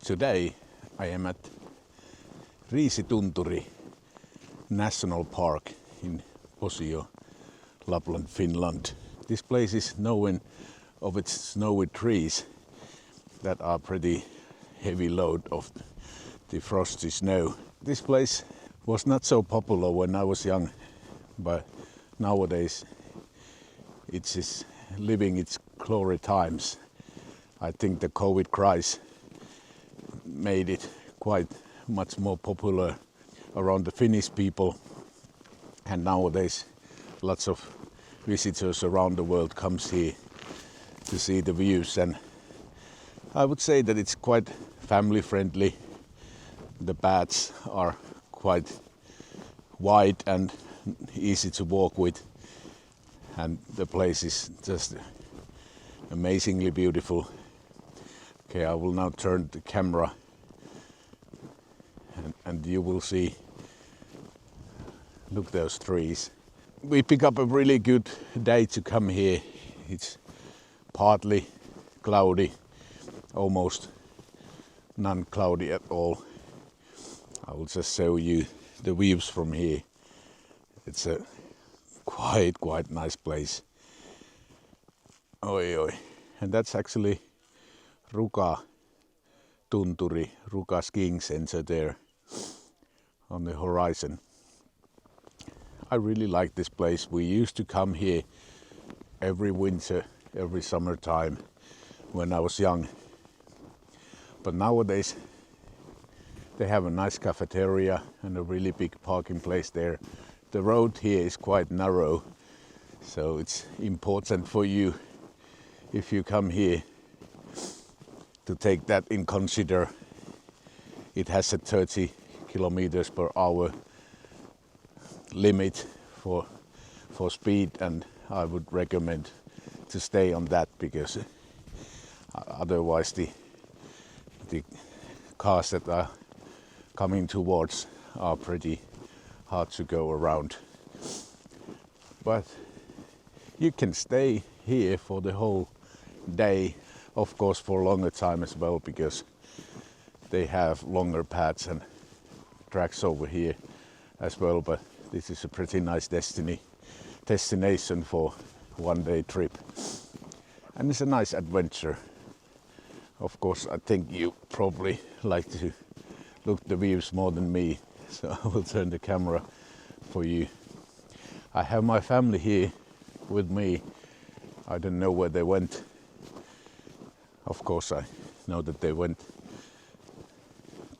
Today I am at Riisitunturi National Park in Posio, Lapland, Finland. This place is known of its snowy trees that are pretty heavy load of the frosty snow. This place was not so popular when I was young, but nowadays it is living its glory times. I think the COVID crisis made it quite much more popular around the Finnish people, and nowadays lots of visitors around the world comes here to see the views, and I would say that it's quite family friendly. The paths are quite wide and easy to walk with, and the place is just amazingly beautiful. Okay, I will now turn the camera and you will see, look those trees. We pick up a really good day to come here. It's partly cloudy, almost non-cloudy at all. I will just show you the views from here. It's a quite nice place. Oi oi. And that's actually Ruka skiing center there on the horizon. I really like this place. We used to come here every winter, every summertime when I was young. But nowadays they have a nice cafeteria and a really big parking place there. The road here is quite narrow, so it's important for you, if you come here, to take that in consider. It has a 30 kilometers per hour limit for speed, and I would recommend to stay on that, because otherwise the cars that are coming towards are pretty hard to go around. But you can stay here for the whole day, of course for a longer time as well, because they have longer paths and tracks over here as well. But this is a pretty nice destination for one-day trip, and it's a nice adventure. Of course, I think you probably like to look at the views more than me, so I will turn the camera for you. I have my family here with me. I don't know where they went. Of course, I know that they went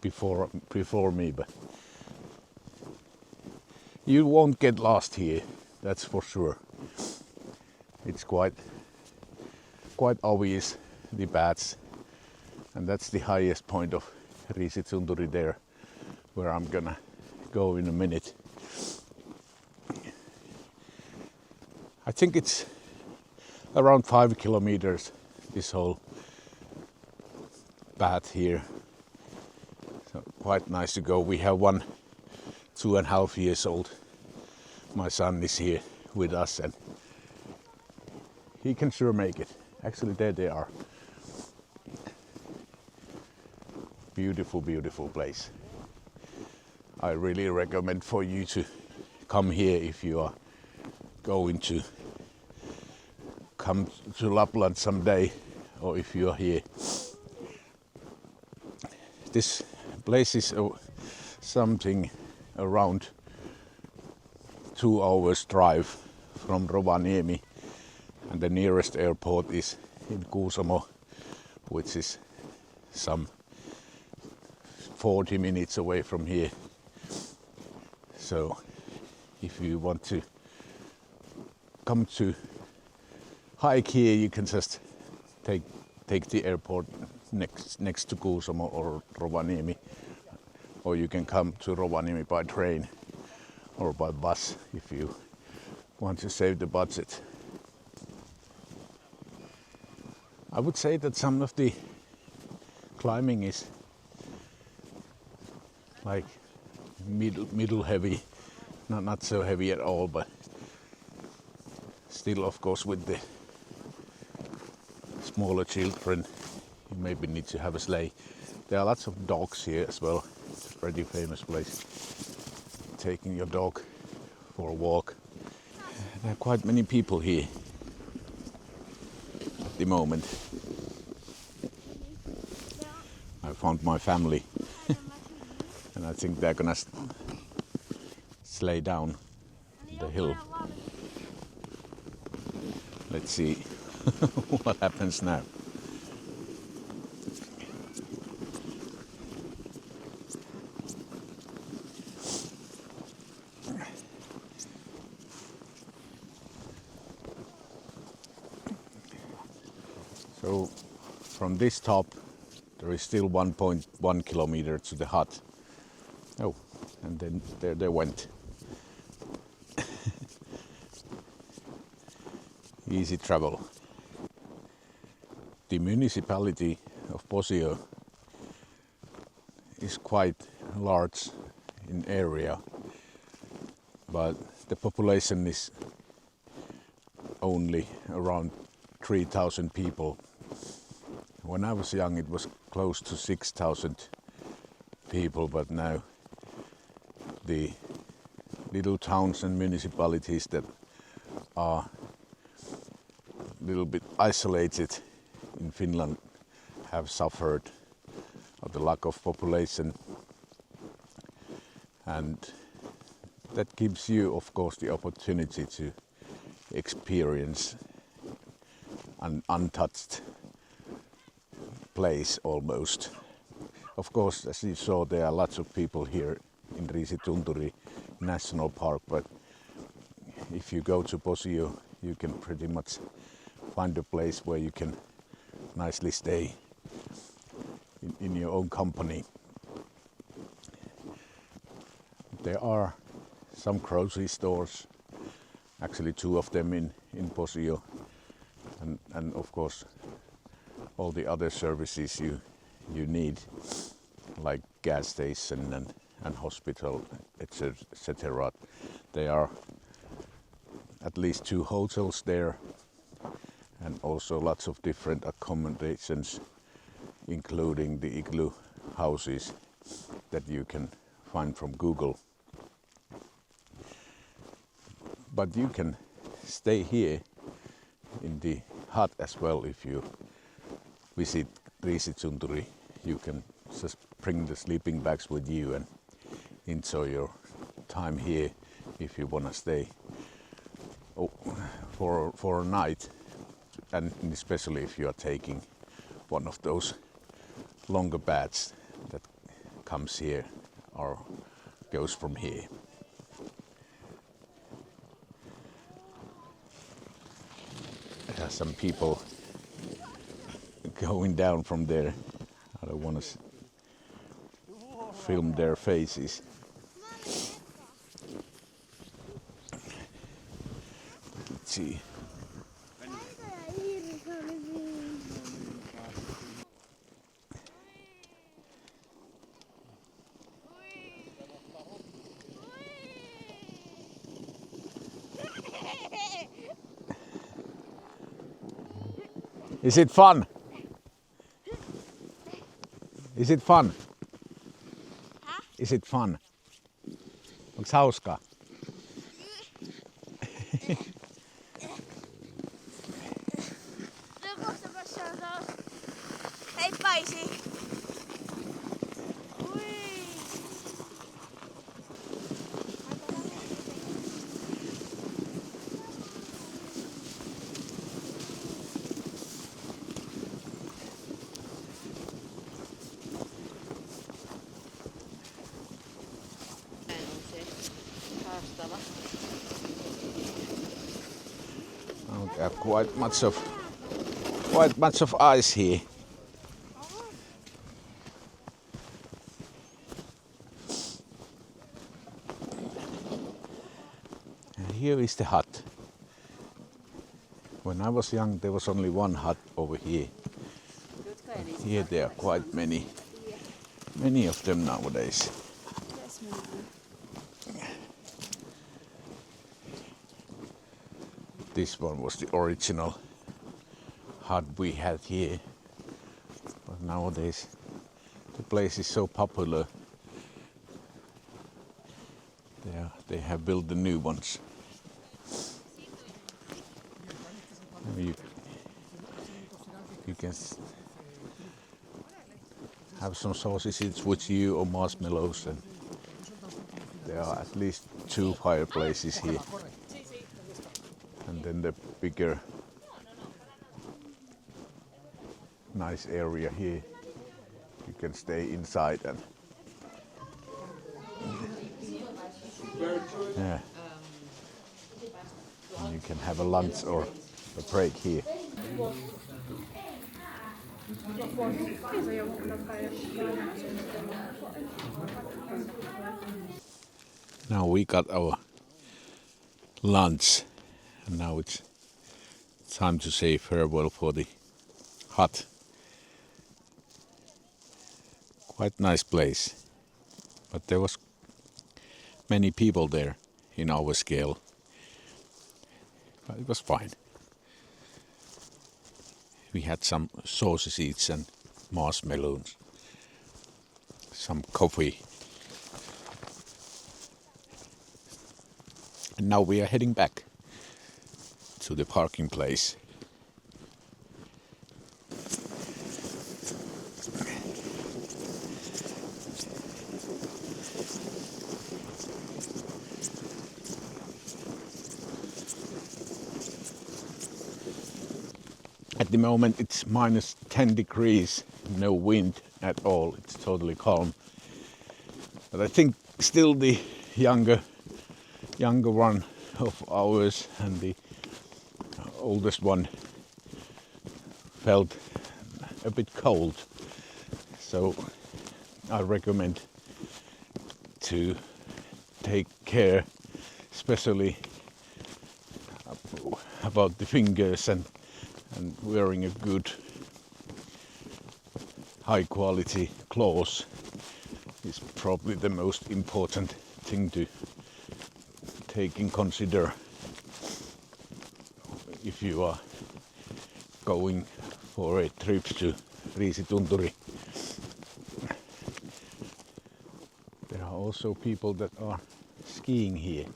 before me, but you won't get lost here, that's for sure. It's quite obvious, the paths, and that's the highest point of Riisitunturi there, where I'm gonna go in a minute. I think it's around 5 kilometers, this whole path here. So quite nice to go. We have one 2.5 years old. My son is here with us, and he can sure make it. Actually, there they are. Beautiful place. I really recommend for you to come here if you are going to come to Lapland someday, or if you are here. This place is something around 2 hours drive from Rovaniemi, and the nearest airport is in Kuusamo, which is some 40 minutes away from here. So if you want to come to hike here, you can just take the airport next to Kuusamo or Rovaniemi, or you can come to Rovaniemi by train or by bus if you want to save the budget. I would say that some of the climbing is like middle heavy, not so heavy at all, but still, of course, with the smaller children, you maybe need to have a sleigh. There are lots of dogs here as well. It's a pretty famous place. Taking your dog for a walk. There are quite many people here at the moment. I found my family and I think they're gonna sleigh down the hill. Let's see what happens now. So from this top there is still 1.1 kilometer to the hut. Oh, and then there they went. Easy travel. The municipality of Posio is quite large in area, but the population is only around 3,000 people. When I was young it was close to 6,000 people, but now the little towns and municipalities that are a little bit isolated in Finland have suffered of the lack of population, and that gives you of course the opportunity to experience an untouched place almost. Of course, as you saw, there are lots of people here in Riisitunturi National Park, but if you go to Posio you can pretty much find a place where you can nicely stay in your own company. There are some grocery stores, actually 2 of them in Posio, and of course all the other services you need, like gas station and hospital, etc. There are at least 2 hotels there, and also lots of different accommodations, including the igloo houses that you can find from Google. But you can stay here in the hut as well. If you visit Riisitunturi, you can just bring the sleeping bags with you and enjoy your time here if you want to stay for a night, and especially if you are taking one of those longer beds that comes here or goes from here. There are some people going down from there. I don't want to film their faces. Let's see. Is it fun? Is it fun? Is it fun? Onks hauskaa? Hei paisi! We have quite much of ice here. And here is the hut. When I was young there was only one hut over here. Here there are quite many of them nowadays. This one was the original hut we had here Nowadays the place is so popular. They have built the new ones. You can have some sausages with you or marshmallows, and there are at least 2 fireplaces here. And then the bigger, nice area here. You can stay inside and and you can have a lunch or a break here. Now we got our lunch, and now it's time to say farewell for the hut. Quite nice place, but there was many people there in our scale. But it was fine. We had some sausages and marshmallows, some coffee. And now we are heading back to the parking place. At the moment it's minus 10 degrees, no wind at all, it's totally calm. But I think still the younger one of ours and the oldest one felt a bit cold. So I recommend to take care, especially about the fingers, and wearing a good high quality clothes is probably the most important thing to take in consider if you are going for a trip to Riisitunturi. There are also people that are skiing here.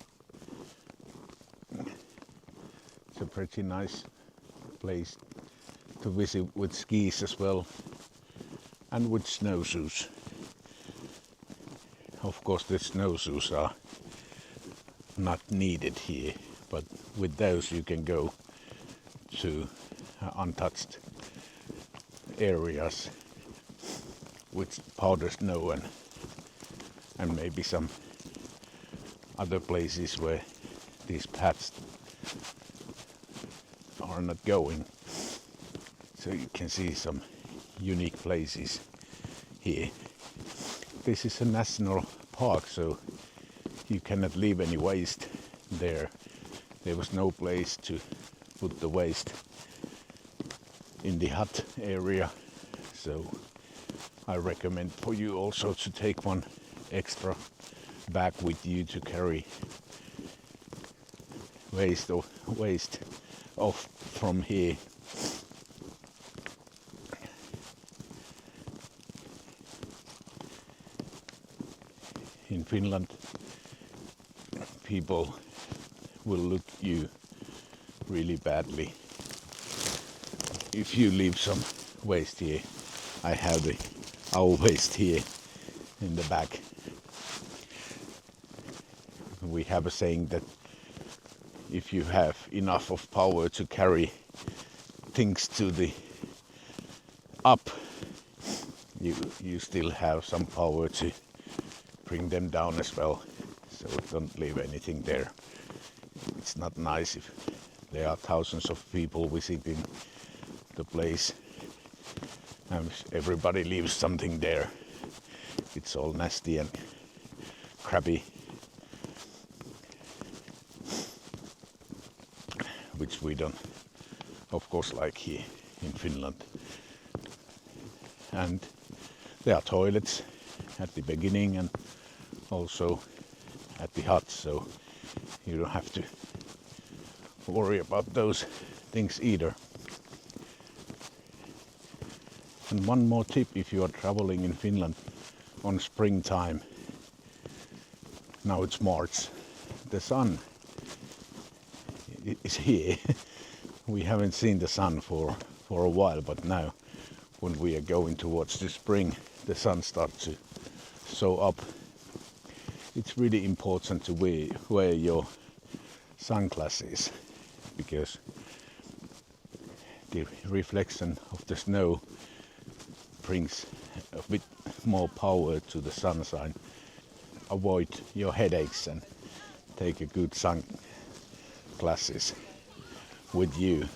It's a pretty nice place to visit with skis as well, and with snowshoes. Of course the snowshoes are not needed here, but with those you can go to untouched areas with powder snow and maybe some other places where these paths are not going. So you can see some unique places here. This is a national park, so you cannot leave any waste there. There was no place to put the waste in the hut area, so I recommend for you also to take one extra bag with you to carry waste off from here. In Finland, people will look you really badly if you leave some waste here. I have our waste here in the back. We have a saying that if you have enough of power to carry things to the up, you still have some power to bring them down as well. So don't leave anything there. It's not nice if there are thousands of people visiting the place and everybody leaves something there. It's all nasty and crappy, which we don't, of course, like here in Finland. And there are toilets at the beginning and also at the hut, so you don't have to worry about those things either. And one more tip if you are traveling in Finland on springtime. Now it's March. The sun is here. We haven't seen the sun for a while, but now when we are going towards the spring, the sun starts to show up. It's really important to wear your sunglasses because the reflection of the snow brings a bit more power to the sunshine. Avoid your headaches and take a good sunglasses with you.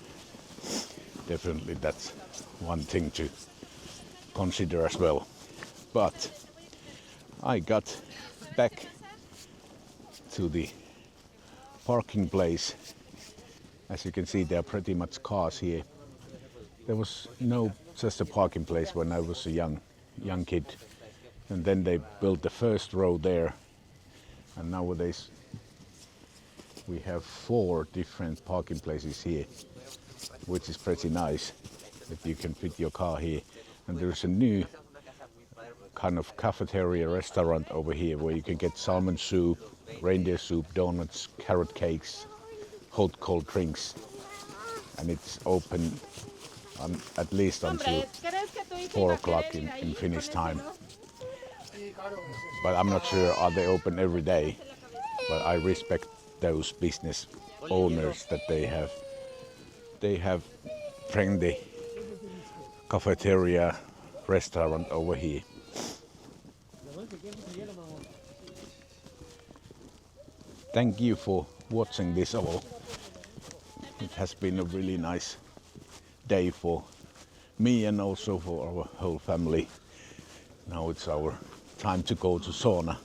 Definitely that's one thing to consider as well. But I got back to the parking place. As you can see, there are pretty much cars here. There was just a parking place when I was a young kid, and then they built the first row there, and nowadays we have 4 different parking places here, which is pretty nice that you can fit your car here. And there's a new kind of cafeteria restaurant over here where you can get salmon soup, reindeer soup, donuts, carrot cakes, hot cold drinks, and it's open at least until 4 o'clock in Finnish time. But I'm not sure are they open every day, but I respect those business owners that they have friendly cafeteria restaurant over here. Thank you for watching this all. It has been a really nice day for me and also for our whole family. Now it's our time to go to sauna.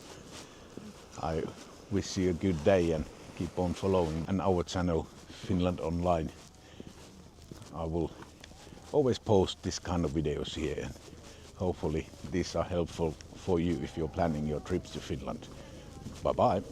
I wish you a good day and keep on following and our channel Finland Online. I will always post this kind of videos here, and hopefully these are helpful for you if you're planning your trips to Finland. Bye bye.